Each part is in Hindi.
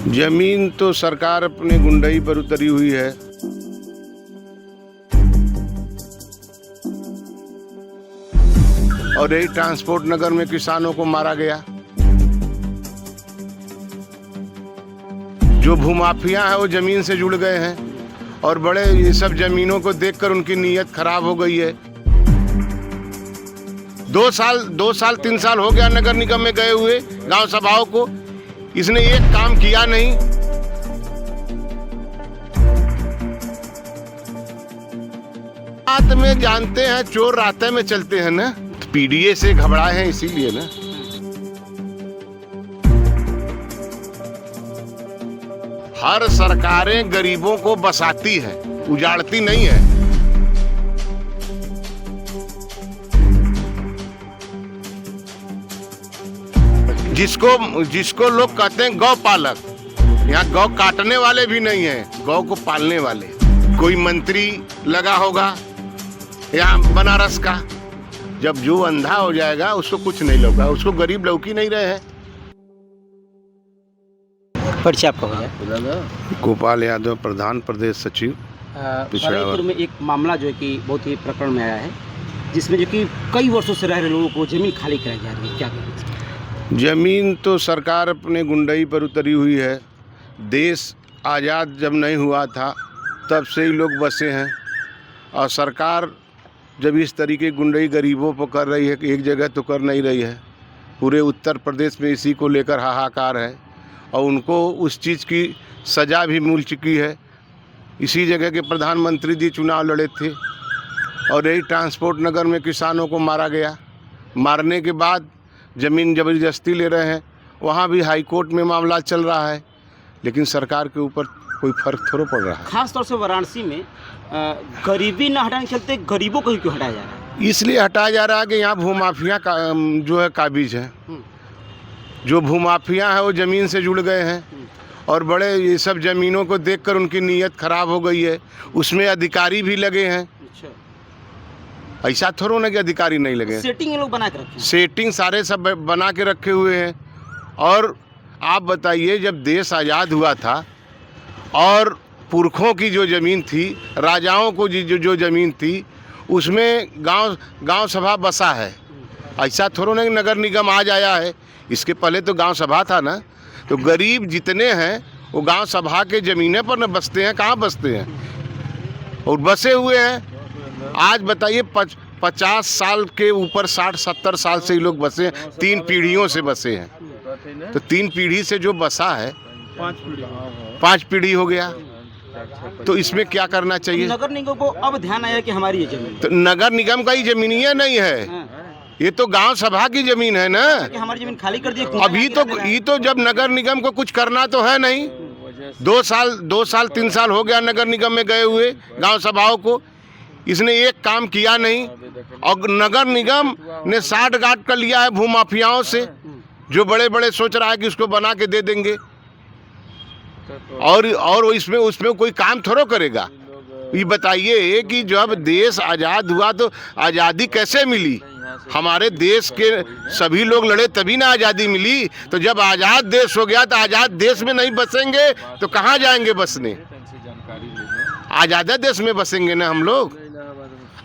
जमीन तो सरकार अपने गुंडई पर उतरी हुई है। और यही ट्रांसपोर्ट नगर में किसानों को मारा गया। जो भूमाफिया है वो जमीन से जुड़ गए हैं और बड़े ये सब जमीनों को देखकर उनकी नीयत खराब हो गई है। 2 साल 3 साल हो गया नगर निगम में गए हुए गांव सभाओं को, इसने एक काम किया नहीं। रात में जानते हैं चोर रातें में चलते हैं ना, तो पीडीए से घबराए हैं इसीलिए ना। हर सरकारें गरीबों को बसाती है, उजाड़ती नहीं है। जिसको लोग कहते हैं गौ पालक, यहाँ गौ काटने वाले भी नहीं है, गौ को पालने वाले। कोई मंत्री लगा होगा यहाँ बनारस का, जब जो अंधा हो जाएगा उसको कुछ नहीं लौका, उसको गरीब लौकी नहीं रहे हैं। परिचय आपका हो जाए। गोपाल यादव, प्रधान प्रदेश सचिव पिछड़ा वर्ग। में एक मामला जो है कि बहुत ही प्रकरण में आया है, जिसमें जो कि कई वर्षों से रह रहे लोगों को जमीन खाली कराई जा रही है, क्या करें? जमीन तो सरकार अपने गुंडई पर उतरी हुई है। देश आज़ाद जब नहीं हुआ था तब से ही लोग बसे हैं, और सरकार जब इस तरीके गुंडई गरीबों पर कर रही है कि एक जगह तो कर नहीं रही है। पूरे उत्तर प्रदेश में इसी को लेकर हाहाकार है, और उनको उस चीज़ की सज़ा भी मिल चुकी है। इसी जगह के प्रधानमंत्री जी चुनाव लड़े थे और यही ट्रांसपोर्ट नगर में किसानों को मारा गया। मारने के बाद ज़मीन ज़बरदस्ती ले रहे हैं, वहाँ भी हाई कोर्ट में मामला चल रहा है, लेकिन सरकार के ऊपर कोई फर्क थोड़ा पड़ रहा है। खास तौर से वाराणसी में गरीबी न हटाने के चलते गरीबों को ही क्यों हटाया जा रहा है? इसलिए हटाया जा रहा है कि यहाँ भूमाफिया का जो है काबिज है। जो भूमाफिया है वो ज़मीन से जुड़ गए हैं और बड़े ये सब ज़मीनों को देखकर उनकी नीयत खराब हो गई है। उसमें अधिकारी भी लगे हैं। ऐसा थोड़ा ना कि अधिकारी नहीं लगे। सेटिंग ये लोग बना के रखे, सेटिंग सारे सब बना के रखे हुए हैं। और आप बताइए, जब देश आज़ाद हुआ था और पुरखों की जो ज़मीन थी, राजाओं को जो ज़मीन थी, उसमें गांव सभा बसा है। ऐसा थोड़ा ना कि नगर निगम आज आया है, इसके पहले तो गांव सभा था ना। तो गरीब जितने हैं वो गांव सभा के ज़मीने पर न बसते हैं, कहाँ बसते हैं, और बसे हुए हैं। आज बताइए 50 साल के ऊपर 60-70 साल से ही लोग बसे हैं, 3 पीढ़ियों से बसे हैं। तो 3 पीढ़ी से जो बसा है 5 पीढ़ी हो गया। तो इसमें क्या करना चाहिए? नगर निगम को अब ध्यान आया कि हमारी ये जमीन, तो नगर निगम का ही जमीन ही नहीं है, ये तो गांव सभा की जमीन है ना। कि हमारी जमीन खाली कर दी। अभी तो ये तो जब नगर निगम को कुछ करना तो है नहीं। 2 साल 3 साल हो गया नगर निगम में गए हुए गांव सभाओं को, इसने एक काम किया नहीं। और नगर निगम ने साठ गांठ कर लिया है भूमाफियाओं से, जो बड़े बड़े सोच रहा है कि उसको बना के दे देंगे, और उसमें कोई काम थोड़ा करेगा। ये बताइए कि जब देश आज़ाद हुआ तो आज़ादी कैसे मिली? हमारे देश के सभी लोग लड़े तभी ना आज़ादी मिली। तो जब आज़ाद देश हो गया तो आज़ाद देश में नहीं बसेंगे तो कहाँ जाएंगे बसने? आज़ाद देश में बसेंगे ना हम लोग।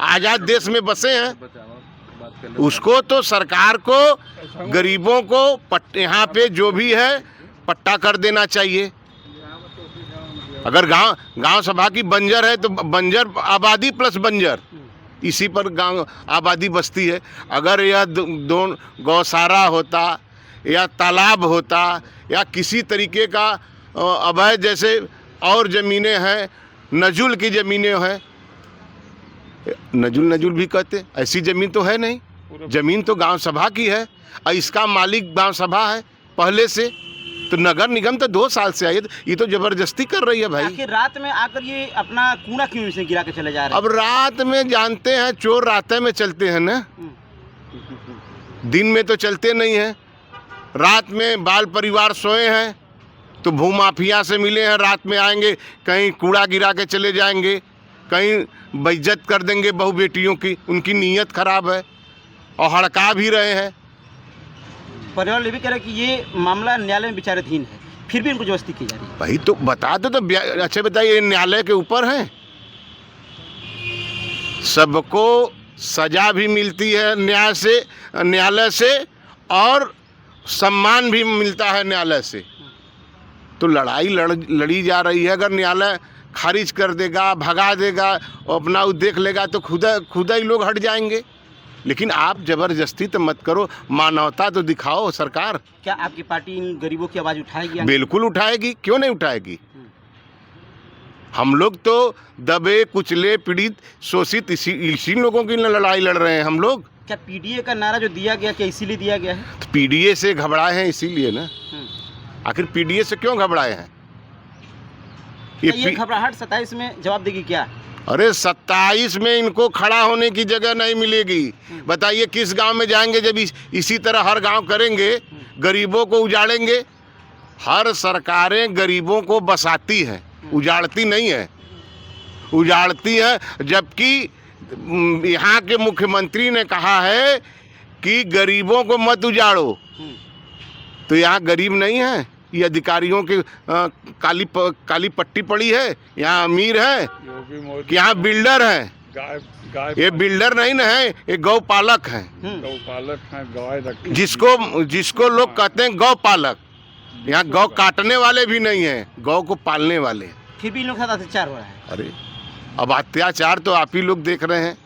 आज़ाद देश में बसे हैं, उसको तो सरकार को गरीबों को यहाँ पे जो भी है पट्टा कर देना चाहिए। अगर गांव सभा की बंजर है तो बंजर आबादी प्लस बंजर, इसी पर गांव आबादी बसती है। अगर यह गौशाला होता या तालाब होता या किसी तरीके का अवैध जैसे और ज़मीनें हैं, नजुल की ज़मीनें हैं, नजुल भी कहते, ऐसी ज़मीन तो है नहीं। ज़मीन तो गांव सभा की है और इसका मालिक गांव सभा है पहले से। तो नगर निगम तो 2 साल से आई है, ये तो जबरदस्ती कर रही है भाई। आखिर रात में आकर ये अपना कूड़ा क्यों इसे गिरा के चले जा रहे हैं? अब रात में जानते हैं चोर रातें में चलते हैं ना, दिन में तो चलते नहीं हैं। रात में बाल परिवार सोए हैं तो भूमाफिया से मिले हैं, रात में आएंगे, कहीं कूड़ा गिरा के चले जाएंगे, कहीं बेइज्जत कर देंगे बहू बेटियों की। उनकी नीयत खराब है और हड़का भी रहे हैं। परिवार ये भी कह रहे हैं कि ये मामला न्यायालय में विचाराधीन है, फिर भी उनको जबरदस्ती की जा रही है। भाई तो बता दो तो अच्छा बताइए, ये न्यायालय के ऊपर है, सबको सजा भी मिलती है न्यायालय से और सम्मान भी मिलता है न्यायालय से। तो लड़ाई लड़ी जा रही है, अगर न्यायालय खारिज कर देगा, भगा देगा और अपना वो देख लेगा तो खुदा ही लोग हट जाएंगे। लेकिन आप ज़बरदस्ती तो मत करो, मानवता तो दिखाओ सरकार। क्या आपकी पार्टी इन गरीबों की आवाज़ उठाएगी? बिल्कुल उठाएगी, क्यों नहीं उठाएगी। हम लोग तो दबे कुचले पीड़ित शोषित इसी लोगों की लड़ाई लड़ रहे हैं हम लोग। क्या पीडीए का नारा जो दिया गया, क्या इसीलिए दिया गया है? तो पीडीए से घबराए हैं इसीलिए ना। आखिर पीडीए से क्यों घबराए हैं? ये घबराहट 27 में जवाब देगी क्या? अरे 27 में इनको खड़ा होने की जगह नहीं मिलेगी। बताइए किस गांव में जाएंगे जब इसी तरह हर गांव करेंगे, गरीबों को उजाड़ेंगे। हर सरकारें गरीबों को बसाती हैं, उजाड़ती नहीं है, उजाड़ती है। जबकि यहाँ के मुख्यमंत्री ने कहा है कि गरीबों को मत उजाड़ो। तो यहाँ गरीब नहीं है, ये अधिकारियों के काली पट्टी पड़ी है। यहाँ अमीर है कि यहाँ बिल्डर है। ये बिल्डर नहीं ना है, ये गौपालक हैं। गौपालक हैं, गाय जिसको लोग कहते हैं गौपालक। यहाँ गौ काटने वाले भी नहीं हैं, गौ को पालने वाले। फिर भी इन लोगों के साथ अत्याचार हो रहा है। अरे अब अत्याचार तो आप ही लोग देख रहे हैं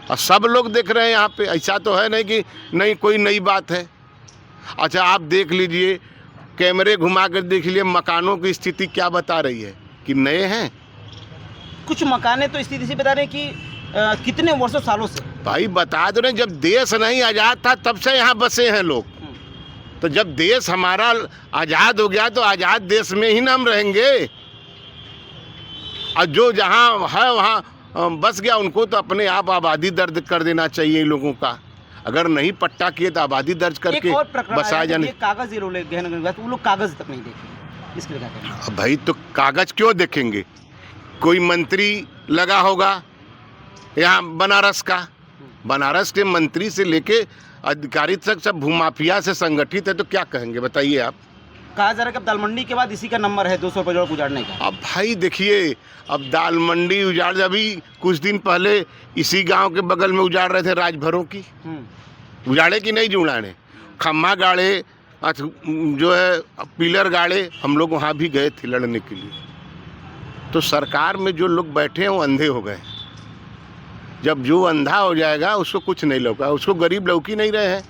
और सब लोग देख रहे हैं यहाँ पे। ऐसा तो है नहीं कि नहीं कोई नई बात है। अच्छा आप देख लीजिए, कैमरे घुमा कर देख लीजिए, मकानों की स्थिति क्या बता रही है कि नए हैं। कुछ मकाने तो स्थिति से बता रहे हैं कि कितने वर्षों सालों से। भाई बता दो ना, जब देश नहीं आज़ाद था तब से यहाँ बसे हैं लोग। तो जब देश हमारा आज़ाद हो गया तो आज़ाद देश में ही ना हम रहेंगे। और जो जहाँ है वहाँ बस गया, उनको तो अपने आप आबादी दर्ज कर देना चाहिए इन लोगों का। अगर नहीं पट्टा किए तो आबादी दर्ज करके बसाया जाने। कागज ये लोग वो लोग कागज तक नहीं देखेंगे, इसके लिए क्या करें? भाई तो कागज क्यों देखेंगे? कोई मंत्री लगा होगा यहाँ बनारस का, बनारस के मंत्री से लेके अधिकारी तक सब भूमाफिया से संगठित है। तो क्या कहेंगे बताइए आप? कहा जा रहा है कि अब दाल मंडी के बाद इसी का नंबर है 200 रुपये उजाड़ने का। अब भाई देखिए, अब दाल मंडी उजाड़, अभी कुछ दिन पहले इसी गांव के बगल में उजाड़ रहे थे राजभरों की। उजाड़े कि नहीं जुड़ाने, खम्मा गाड़े, जो है पिलर गाड़े, हम लोग वहाँ भी गए थे लड़ने के लिए। तो सरकार में जो लोग बैठे हैं वो अंधे हो गए। जब जो अंधा हो जाएगा उसको कुछ नहीं लौका, उसको गरीब लौकी नहीं रहे हैं।